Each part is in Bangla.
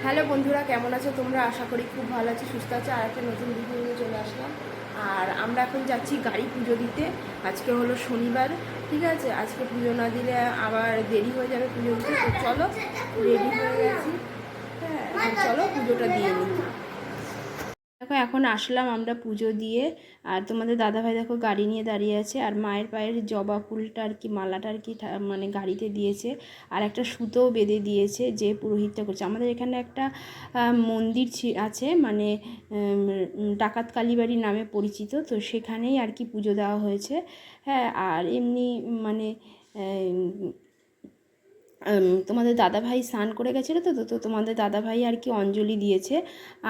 হ্যালো বন্ধুরা, কেমন আছো তোমরা? আশা করি খুব ভালো আছো, সুস্থ আছো। আর একটা নতুন ভিডিও নিয়ে চলে আসলাম। আর আমরা এখন যাচ্ছি গাড়ি পুজো দিতে। আজকে হলো শনিবার, ঠিক আছে? আজকে পুজো না দিলে আবার দেরি হয়ে যাবে পুজো দিতে। তো চলো, রেডি হয়ে গেছি। হ্যাঁ, চলো পুজোটা দিয়ে নিই। দেখো এখন আসলাম আমরা পুজো দিয়ে। আর তোমাদের দাদাভাই দেখো গাড়ি নিয়ে দাঁড়িয়ে আছে। আর মায়ের পায়ের জবা ফুলটা আর কি, মালাটা আর কি মানে গাড়িতে দিয়েছে। আর একটা সুতোও বেঁধে দিয়েছে যে পুরোহিতটা করছে। আমাদের এখানে একটা মন্দির আছে, মানে ডাকাত কালীবাড়ি নামে পরিচিত। তো সেখানেই আর কি পুজো দেওয়া হয়েছে। হ্যাঁ, আর এমনি মানে তোমাদের দাদাভাই স্নান করে গেছিলো তো তোমাদের দাদাভাই আর কি অঞ্জলি দিয়েছে।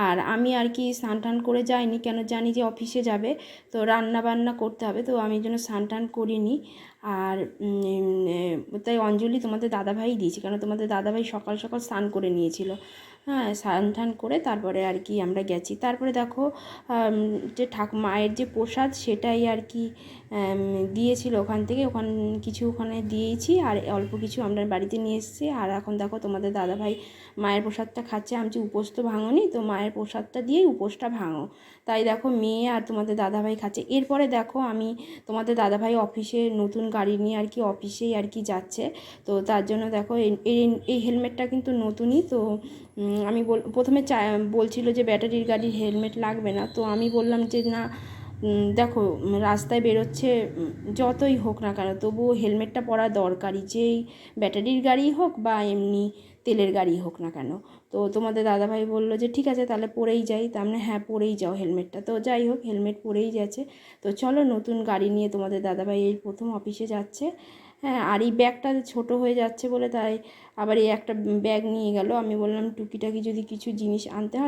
আর আমি আর কি স্নান টান করে যাইনি, কেন জানি যে অফিসে যাবে, তো রান্না বান্না করতে হবে, তো আমি জন্য স্নান টান করিনি। আর তাই অঞ্জলি তোমাদের দাদাভাই দিয়েছি, কেন তোমাদের দাদাভাই সকাল সকাল স্নান করে নিয়েছিল। হ্যাঁ, স্নান টান করে তারপরে আর কি আমরা গেছি। তারপরে দেখো যে মায়ের যে প্রসাদ সেটাই আর কি দিয়েছিল ওখান থেকে, কিছু ওখানে দিয়েছি আর অল্প কিছু আমরা বাড়িতে নিয়ে এসেছি। আর এখন দেখো তোমাদের দাদাভাই মায়ের প্রসাদটা খাচ্ছে। আমি যে উপোস তো ভাঙনি, তো মায়ের প্রসাদটা দিয়েই উপোসটা ভাঙো। তাই দেখো মেয়ে আর তোমাদের দাদাভাই খাচ্ছে। এরপরে দেখো আমি তোমাদের দাদাভাই অফিসে নতুন গাড়ি নিয়ে আর কি অফিসেই আর কি যাচ্ছে। তো তার জন্য দেখো এই হেলমেটটা কিন্তু নতুনই। তো আমি প্রথমে বলছিল যে ব্যাটারির গাড়ির হেলমেট লাগবে না, তো আমি বললাম যে না, দেখো রাস্তায় বেরোচ্ছে, যতই হোক না কেন তবুও হেলমেটটা পরা দরকারি, যেই ব্যাটারির গাড়ি হোক বা এমনি তেলের গাড়ি হোক না কেন। তো তোমাদের দাদাভাই বললো যে ঠিক আছে তাহলে পরেই যাই। তার মানে হ্যাঁ, পরেই যাও হেলমেটটা। তো যাই হোক, হেলমেট পরেই যাচ্ছে। তো চলো, নতুন গাড়ি নিয়ে তোমাদের দাদাভাই এই প্রথম অফিসে যাচ্ছে। হ্যাঁ, আর এই ব্যাগটা ছোটো হয়ে যাচ্ছে বলে তাই আবার এই একটা ব্যাগ নিয়ে গেল। আমি বললাম টুকিটাকি যদি কিছু জিনিস আনতে হয়